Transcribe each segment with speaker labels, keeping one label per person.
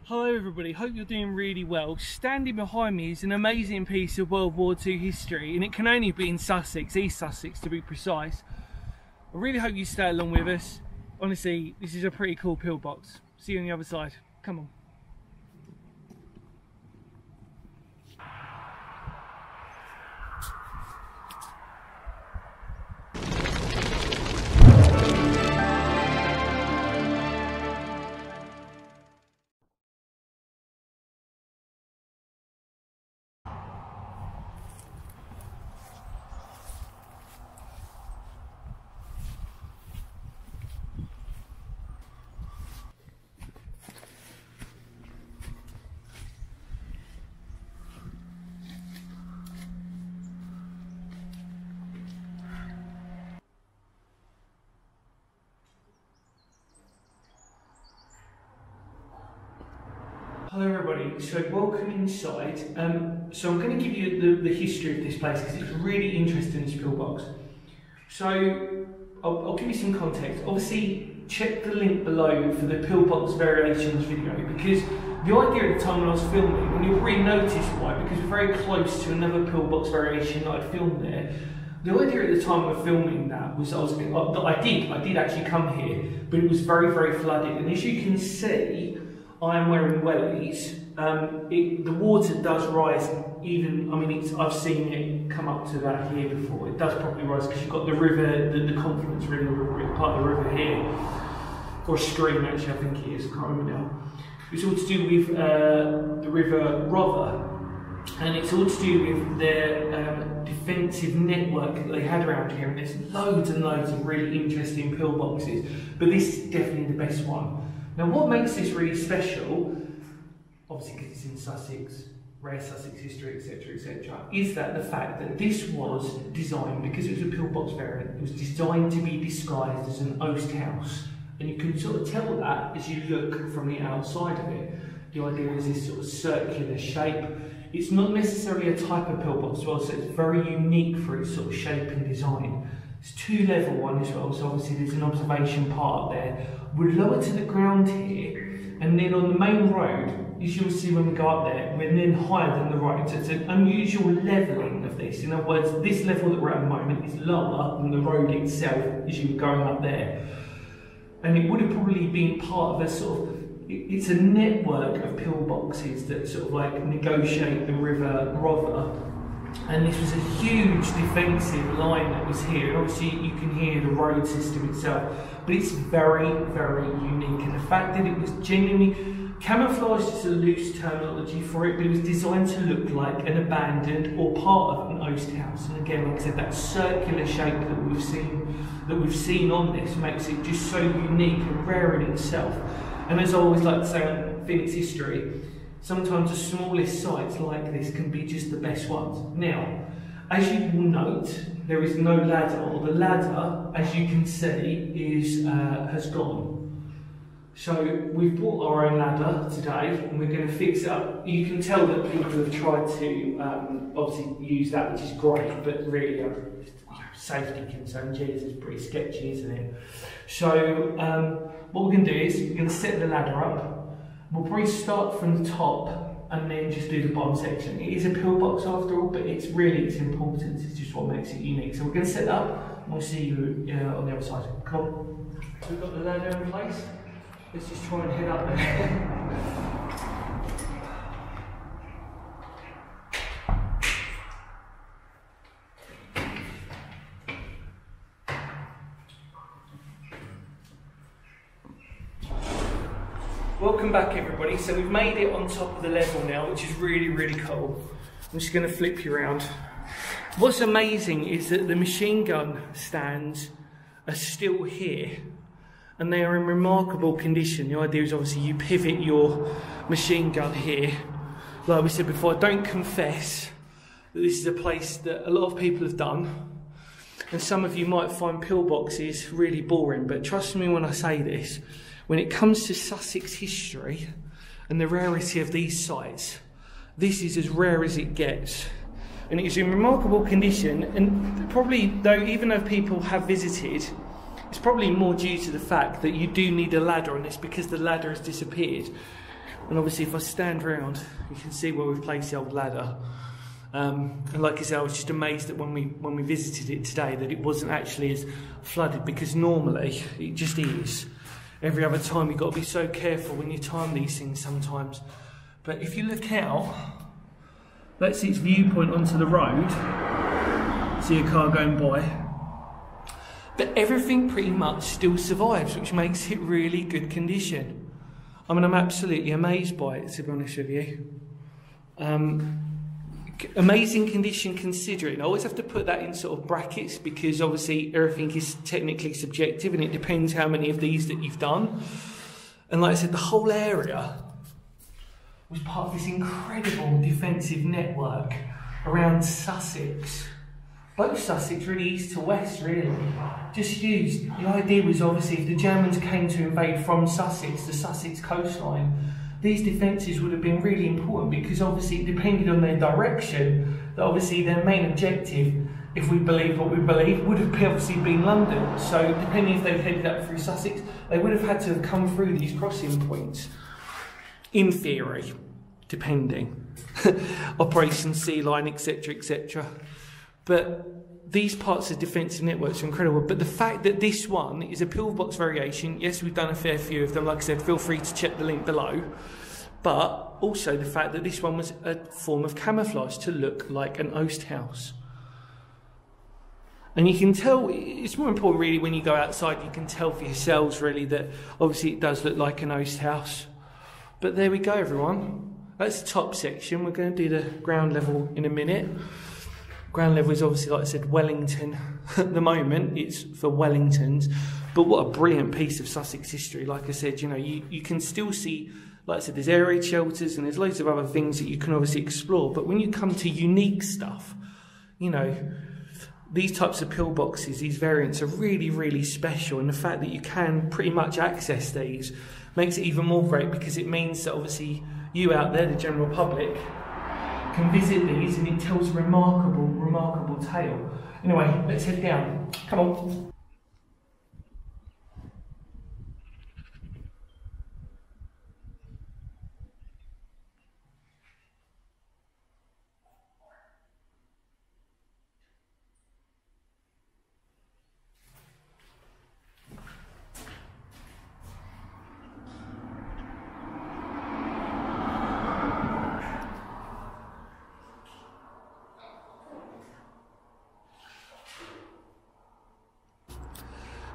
Speaker 1: Hello everybody, hope you're doing really well. Standing behind me is an amazing piece of World War II history, and it can only be in Sussex, East Sussex to be precise. I really hope you stay along with us. Honestly, this is a pretty cool pillbox. See you on the other side. Come on. Hello everybody, so welcome inside. So I'm going to give you the history of this place because it's really interesting, this pillbox. So I'll give you some context. Obviously check the link below for the pillbox variations video, because the idea at the time when I was filming, and you'll really notice why, because we're very close to another pillbox variation that I'd filmed there. The idea at the time of filming that was I did actually come here, but it was very flooded, and as you can see, I am wearing wellies. The water does rise even, I mean, I've seen it come up to that here before. It does probably rise because you've got the river, the confluence really, part of the river here. Or a stream actually, I think it is, I can't remember now. It's all to do with the river Rother. And it's all to do with their defensive network that they had around here. And there's loads and loads of really interesting pillboxes. But this is definitely the best one. Now, what makes this really special, obviously because it's in Sussex, rare Sussex history, etc., is that the fact that this was designed, because it was a pillbox variant, it was designed to be disguised as an oast house. And you can sort of tell that as you look from the outside of it. The idea is this sort of circular shape. It's not necessarily a type of pillbox as well, so it's very unique for its sort of shape and design. It's a two-level one as well, so obviously there's an observation part there. We're lower to the ground here, and then on the main road, as you'll see when we go up there, we're then higher than the road. So it's an unusual levelling of this. In other words, this level that we're at the moment is lower than the road itself as you were going up there. And it would have probably been part of a sort of, it's a network of pillboxes that sort of like negotiate the river Rother. And this was a huge defensive line that was here. And obviously you can hear the road system itself, but it's very unique. And the fact that it was genuinely, camouflage is a loose terminology for it, but it was designed to look like an abandoned or part of an oast house. And again, like I said, that circular shape that we've seen on this makes it just so unique and rare in itself. And as I always like to say on Phoenix history, sometimes the smallest sites like this can be just the best ones. Now, as you will note, there is no ladder, or the ladder, as you can see, has gone. So we've bought our own ladder today, and we're going to fix it up. You can tell that people have tried to obviously use that, which is great, but really, safety concern, geez, it's pretty sketchy, isn't it? So what we're going to do is we're going to set the ladder up. We'll probably start from the top and then just do the bottom section. It is a pillbox after all, but it's its importance. It's just what makes it unique. So we're going to set that up, and we'll see you on the other side. Come on. So we've got the ladder in place. Let's just try and head up there. Welcome back everybody. So we've made it on top of the level now, which is really cool. I'm just going to flip you around. What's amazing is that the machine gun stands are still here, and they are in remarkable condition. The idea is obviously you pivot your machine gun here. Like we said before, I don't confess that this is a place that a lot of people have done, and some of you might find pillboxes really boring, but trust me when I say this, when it comes to Sussex history and the rarity of these sites, this is as rare as it gets. And it is in remarkable condition, and probably, even though people have visited, it's probably more due to the fact that you do need a ladder on this because the ladder has disappeared. And obviously if I stand round, you can see where we've placed the old ladder. And like I said, I was just amazed that when we visited it today, that it wasn't actually as flooded, because normally it just is. Every other time you've got to be so careful when you time these things sometimes. But if you look out, that's its viewpoint onto the road. See a car going by. But everything pretty much still survives, which makes it really good condition. I mean, I'm absolutely amazed by it, to be honest with you. Amazing condition considering. I always have to put that in sort of brackets, because obviously everything is technically subjective and it depends how many of these that you've done. And like I said, the whole area was part of this incredible defensive network around Sussex. Both Sussex, really east to west, really. Just used. The idea was obviously if the Germans came to invade from Sussex, the Sussex coastline, these defences would have been really important, because obviously it depended on their direction, that obviously their main objective, if we believe what we believe, would have obviously been London. So depending if they headed up through Sussex, they would have had to have come through these crossing points. In theory, depending. Operation Sea Line, etc, etc. But these parts of defensive networks are incredible. But the fact that this one is a pillbox variation, yes, we've done a fair few of them. Like I said, feel free to check the link below. But also the fact that this one was a form of camouflage to look like an oast house. And you can tell, it's more important really when you go outside, you can tell for yourselves really that obviously it does look like an oast house. But there we go, everyone. That's the top section. We're going to do the ground level in a minute. Ground level is obviously, like I said, Wellington. At the moment, it's for Wellingtons. But what a brilliant piece of Sussex history. Like I said, you know, you can still see, like I said, there's air raid shelters and there's loads of other things that you can obviously explore. But when you come to unique stuff, you know, these types of pillboxes, these variants are really, really special. And the fact that you can pretty much access these makes it even more great, because it means that obviously you out there, the general public, can visit these, and it tells a remarkable tale. Anyway, let's head down. Come on.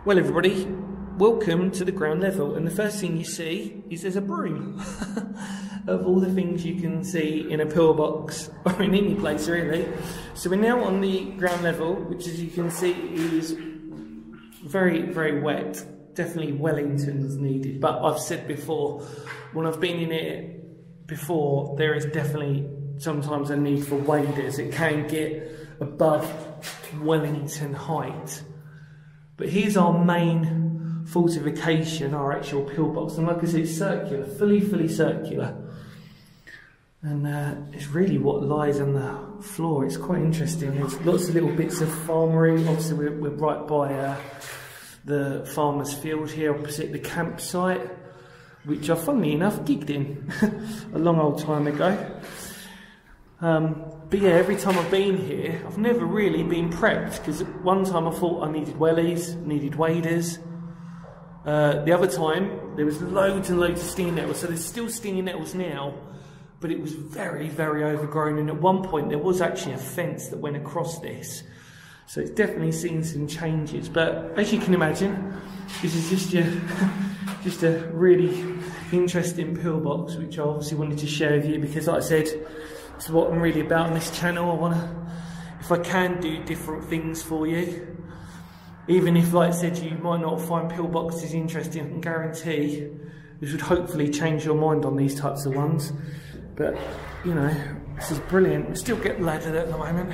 Speaker 1: Well, everybody, welcome to the ground level, and the first thing you see is there's a broom. Of all the things you can see in a pillbox, or in any place really. So we're now on the ground level, which as you can see is very, very wet. Definitely Wellington's needed, but I've said before, when I've been in it before, there is definitely sometimes a need for waders. It can get above Wellington height. But here's our main fortification, our actual pillbox, and like I said, it's circular, fully circular. And it's really what lies on the floor. It's quite interesting. There's lots of little bits of farmery. Obviously we're right by the farmer's field here, opposite the campsite, which I, funnily enough, gigged in a long old time ago. But yeah, every time I've been here, I've never really been prepped, because one time I thought I needed wellies, needed waders. The other time, there was loads and loads of stinging nettles, so there's still stinging nettles now, but it was very, very overgrown, and at one point there was actually a fence that went across this. So it's definitely seen some changes, but as you can imagine, this is just a really interesting pillbox, which I obviously wanted to share with you, because like I said, it's what I'm really about on this channel. I want to, if I can, do different things for you. Even if, like I said, you might not find pillboxes interesting, I can guarantee this would hopefully change your mind on these types of ones. But, you know, this is brilliant. We still get laddered at the moment.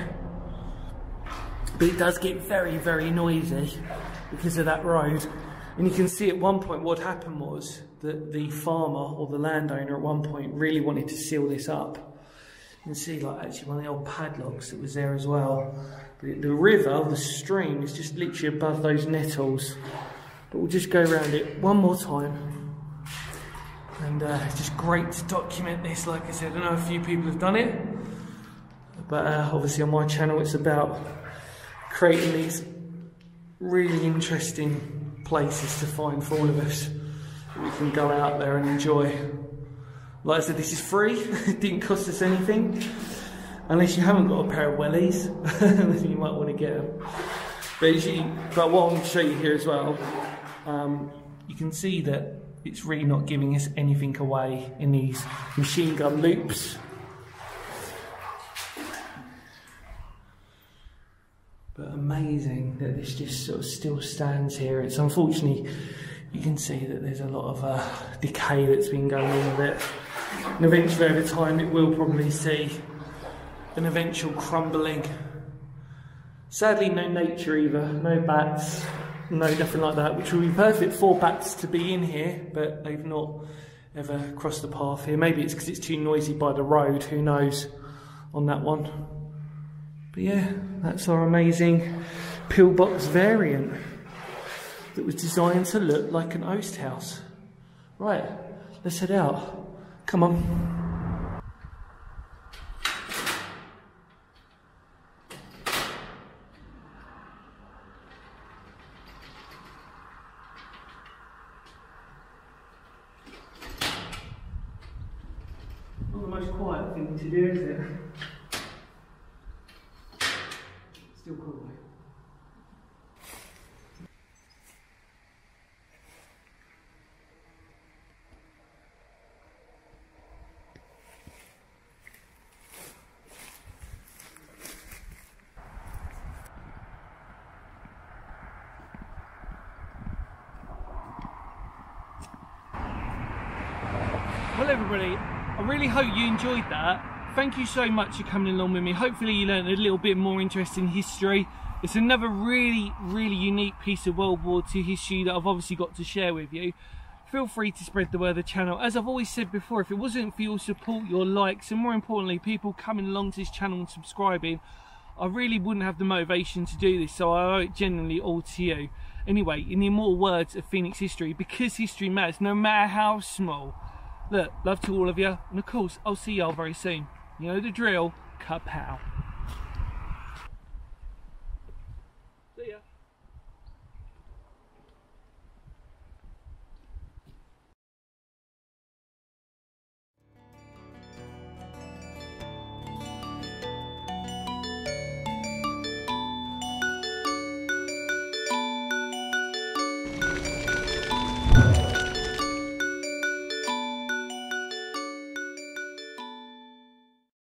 Speaker 1: But it does get very, very noisy because of that road. And you can see at one point what happened was that the farmer or the landowner at one point really wanted to seal this up. You can see like actually one of the old padlocks that was there as well. But the river, the stream, is just literally above those nettles. But we'll just go around it one more time. and it's just great to document this. Like I said, I know a few people have done it, but obviously on my channel it's about creating these really interesting places to find for all of us that we can go out there and enjoy. Like I said, this is free. It didn't cost us anything, unless you haven't got a pair of wellies. Then you might want to get them. But what I'm going to show you here as well, you can see that it's really not giving us anything away in these machine gun loops. But amazing that this just sort of still stands here. It's unfortunately, you can see that there's a lot of decay that's been going on with it. And eventually over time it will probably see an eventual crumbling. Sadly no nature either, no bats, no nothing like that, which would be perfect for bats to be in here, but they've not ever crossed the path here. Maybe it's because it's too noisy by the road, who knows on that one. But yeah, that's our amazing pillbox variant that was designed to look like an oast house. Right, let's head out. Come on. Not the most quiet thing to do, is it? Still cool though. Well everybody, I really hope you enjoyed that. Thank you so much for coming along with me. Hopefully you learned a little bit more interesting history. It's another really unique piece of World War II history that I've obviously got to share with you. Feel free to spread the word of the channel. As I've always said before, if it wasn't for your support, your likes, and more importantly people coming along to this channel and subscribing, I really wouldn't have the motivation to do this, so I owe it genuinely all to you. Anyway, in the immortal words of Phoenix history, because history matters, no matter how small. Look, love to all of you, and of course, I'll see y'all very soon. You know the drill, kapow.